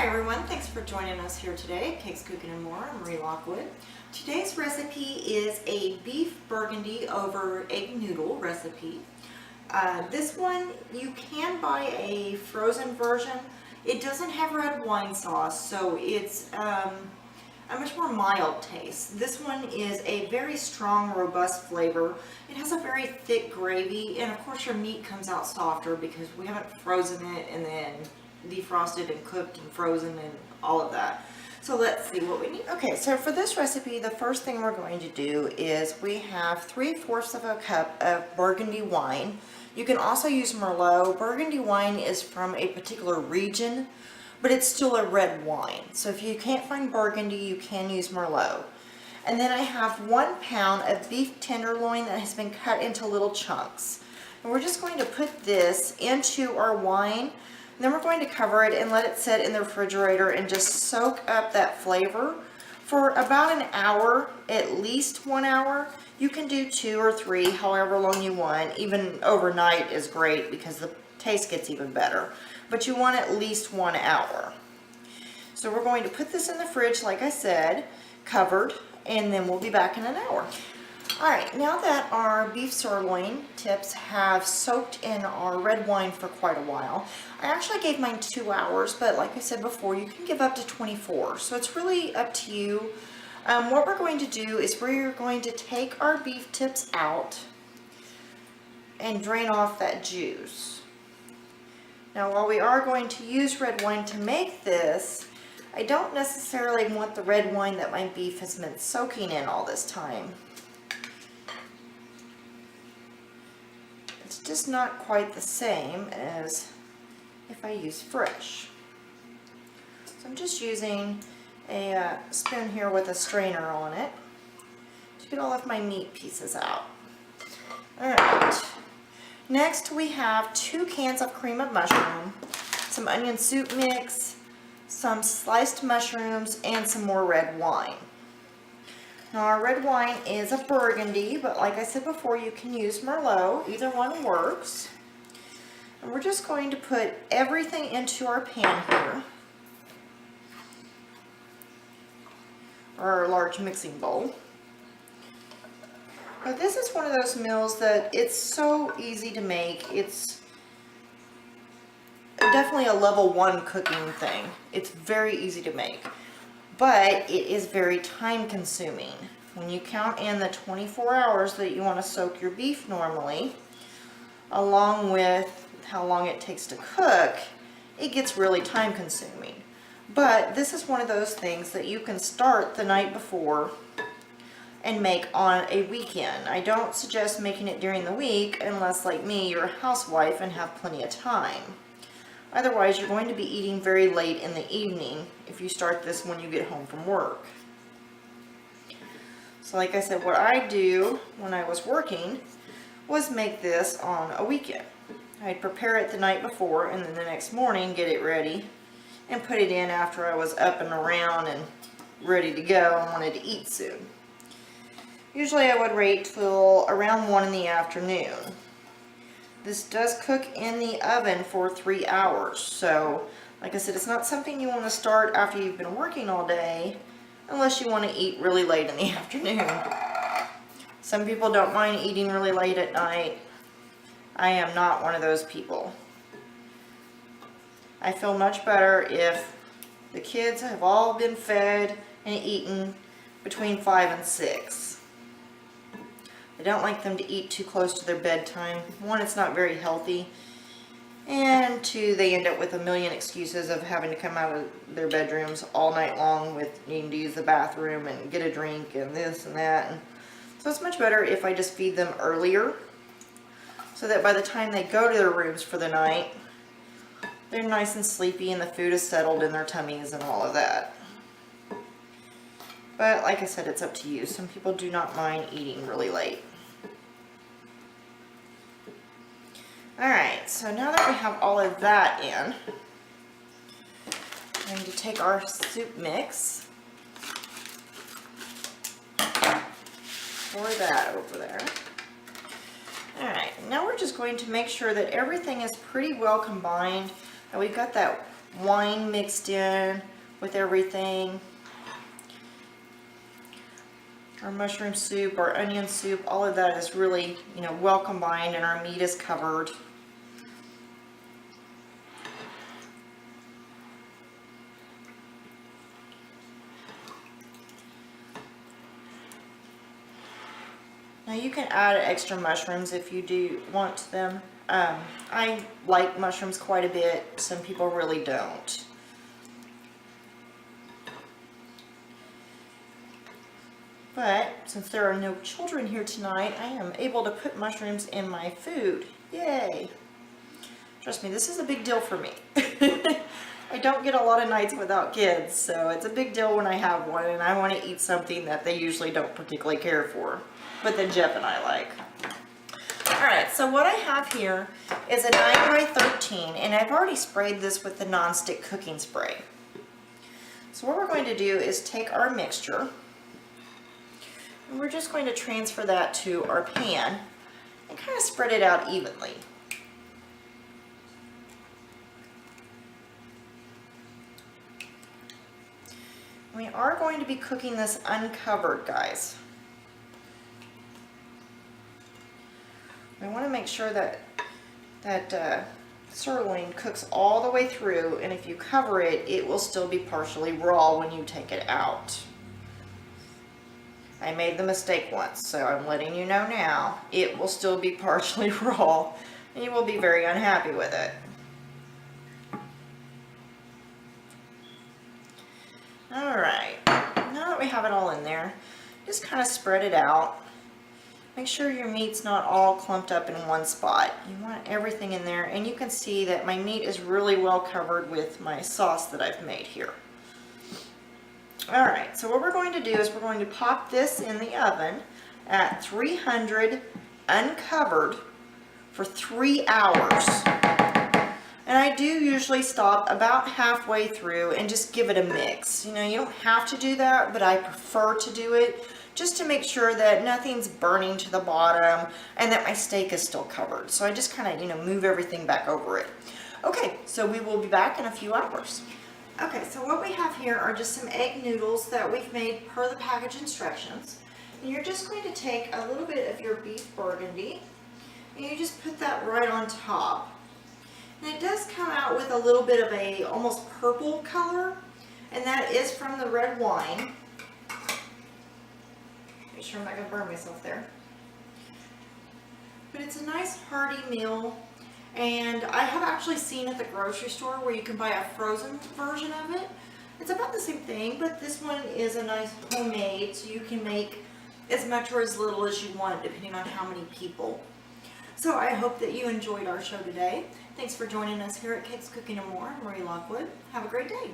Hi everyone, thanks for joining us here today. Cakes, Cooking and More. I'm Marie Lockwood. Today's recipe is a beef burgundy over egg noodle recipe. This one, you can buy a frozen version. It doesn't have red wine sauce, so it's a much more mild taste. This one is a very strong, robust flavor. It has a very thick gravy, and of course your meat comes out softer because we haven't frozen it and then defrosted and cooked and frozen and all of that. So let's see what we need. Okay, so for this recipe, the first thing we're going to do is we have 3/4 of a cup of Burgundy wine. You can also use Merlot. Burgundy wine is from a particular region, but it's still a red wine. So if you can't find Burgundy, you can use Merlot. And then I have 1 pound of beef tenderloin that has been cut into little chunks. And we're just going to put this into our wine. And then we're going to cover it and let it sit in the refrigerator and just soak up that flavor for about an hour, at least 1 hour. You can do 2 or 3, however long you want. Even overnight is great because the taste gets even better. But you want at least 1 hour. So we're going to put this in the fridge, like I said, covered, and then we'll be back in an hour. Alright, now that our beef sirloin tips have soaked in our red wine for quite a while, I actually gave mine 2 hours, but like I said before, you can give up to 24, so it's really up to you. What we're going to do is we're going to take our beef tips out and drain off that juice. Now, while we are going to use red wine to make this, I don't necessarily want the red wine that my beef has been soaking in all this time. It's just not quite the same as if I use fresh. So I'm just using a spoon here with a strainer on it to get all of my meat pieces out. Alright. Next we have 2 cans of cream of mushroom, some onion soup mix, some sliced mushrooms, and some more red wine. Now our red wine is a Burgundy, but like I said before, you can use Merlot. Either one works. And we're just going to put everything into our pan here, or our large mixing bowl. Now this is one of those meals that it's so easy to make. It's definitely a level 1 cooking thing. It's very easy to make. But it is very time consuming. When you count in the 24 hours that you want to soak your beef normally, along with how long it takes to cook, it gets really time consuming. But this is one of those things that you can start the night before and make on a weekend. I don't suggest making it during the week unless, like me, you're a housewife and have plenty of time. Otherwise, you're going to be eating very late in the evening if you start this when you get home from work. So like I said, what I do when I was working was make this on a weekend. I'd prepare it the night before and then the next morning get it ready and put it in after I was up and around and ready to go and wanted to eat soon. Usually I would wait till around 1 in the afternoon. This does cook in the oven for 3 hours, so like I said, it's not something you want to start after you've been working all day unless you want to eat really late in the afternoon. Some people don't mind eating really late at night. I am not one of those people. I feel much better if the kids have all been fed and eaten between 5 and 6. I don't like them to eat too close to their bedtime. 1, it's not very healthy. And 2, they end up with a million excuses of having to come out of their bedrooms all night long with needing to use the bathroom and get a drink and this and that. And so it's much better if I just feed them earlier so that by the time they go to their rooms for the night, they're nice and sleepy and the food is settled in their tummies and all of that. But like I said, it's up to you. Some people do not mind eating really late. Alright, so now that we have all of that in, I'm going to take our soup mix, pour that over there. Alright, now we're just going to make sure that everything is pretty well combined, and we've got that wine mixed in with everything. Our mushroom soup, our onion soup, all of that is really, well combined, and our meat is covered. Now you can add extra mushrooms if you do want them. I like mushrooms quite a bit. Some people really don't. But since there are no children here tonight, I am able to put mushrooms in my food. Yay! Trust me, this is a big deal for me. I don't get a lot of nights without kids, so it's a big deal when I have one, and I want to eat something that they usually don't particularly care for, but that Jeff and I like. Alright, so what I have here is a 9x13, and I've already sprayed this with the non-stick cooking spray. So what we're going to do is take our mixture, and we're just going to transfer that to our pan and kind of spread it out evenly. We are going to be cooking this uncovered, guys. We want to make sure that sirloin cooks all the way through, and if you cover it, it will still be partially raw when you take it out. I made the mistake once, so I'm letting you know now. It will still be partially raw, and you will be very unhappy with it. Alright, now that we have it all in there, just kind of spread it out. Make sure your meat's not all clumped up in one spot. You want everything in there, and you can see that my meat is really well covered with my sauce that I've made here. Alright, so what we're going to do is we're going to pop this in the oven at 300 uncovered for 3 hours. And I do usually stop about halfway through and just give it a mix. You don't have to do that, but I prefer to do it just to make sure that nothing's burning to the bottom and that my steak is still covered. So I just kind of, move everything back over it. Okay, so we will be back in a few hours. Okay, so what we have here are just some egg noodles that we've made per the package instructions. And you're just going to take a little bit of your beef Burgundy and you just put that right on top. And it does come out with a little bit of a almost purple color, and that is from the red wine. Make sure I'm not going to burn myself there. But it's a nice hearty meal, and I have actually seen at the grocery store where you can buy a frozen version of it. It's about the same thing, but this one is a nice homemade, so you can make as much or as little as you want depending on how many people. So I hope that you enjoyed our show today. Thanks for joining us here at Cakes, Cooking, and More. I'm Marie Lockwood. Have a great day.